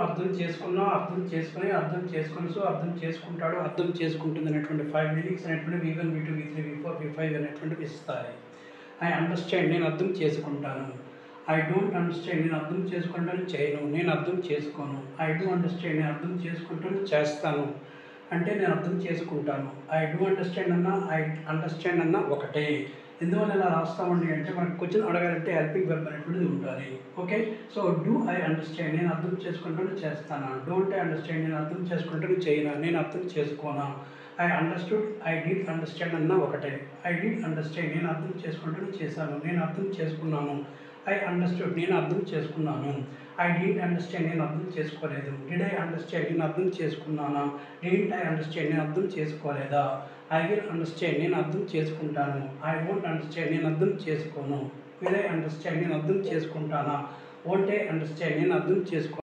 అర్థం చేసుకున్నాం, అర్థం చేసుకొని, అర్థం చేసుకొని, సో అర్థం చేసుకుంటాడు, అర్థం చేసుకుంటుంది అనేటువంటి 5 మీనింగ్స్ అనేటువంటివి V1, V2, V3, V4, V5 అనేటువంటివి ఇస్తాయి. ఐ అండర్స్టాండ్ నేను అర్థం చేసుకుంటాను. ఐ డోంట్ అండర్స్టాండ్ నేను అర్థం చేసుకుంటాను చేయను. నేను అర్థం చేసుకోను. ఐ డూ అండర్స్టాండ్ నేను అర్థం చేసుకుంటాను చేస్తాను. అంటే నేను అర్థం చేసుకుంటాను. ఐ డూ అండర్స్టాండ్ అన్నా ఐ అండర్స్టాండ్ అన్నా ఒకటే. ఎందువల్ల ఇలా రాస్తామండి అంటే మనకు క్వశ్చన్ అడగాలంటే హెల్పింగ్ వెర్బ్ అనేటువంటిది ఉండాలి. Okay, so do I understand నేను అర్థం చేసుకుంటాను చేస్తానా. డోంట్ ఐ అండర్స్టాండ్ నేను అర్థం చేసుకుంటాను చేయనా. నేను అర్థం చేసుకోనా. I understood I did understand అన్నా ఒకటే. ఐ డిడ్ అండర్స్టాండ్ నేను అర్థం చేసుకుంటాను చేశాను. నేను అర్థం చేసుకున్నాను. ఐ అండర్స్టూడ్ నేను అర్థం చేసుకున్నాను. ఐ డిడ్ అండర్స్టాండ్ నేను అర్థం చేసుకోలేదు. డిడ్ ఐ అండర్స్టాండ్ నేను అర్థం చేసుకున్నానా. డిడ్ ఐ అండర్స్టాండ్ నేను అర్థం చేసుకోలేదా. ఐ విల్ అండర్స్టాండ్ నేను అర్థం చేసుకుంటాను. ఐ వోంట్ అండర్స్టాండ్ నేను అర్థం చేసుకోను. విల్ ఐ అండర్స్టాండ్ నేను అర్థం చేసుకుంటానా. వోంట్ ఐ అండర్స్టాండ్ నేను అర్థం చేసుకోను.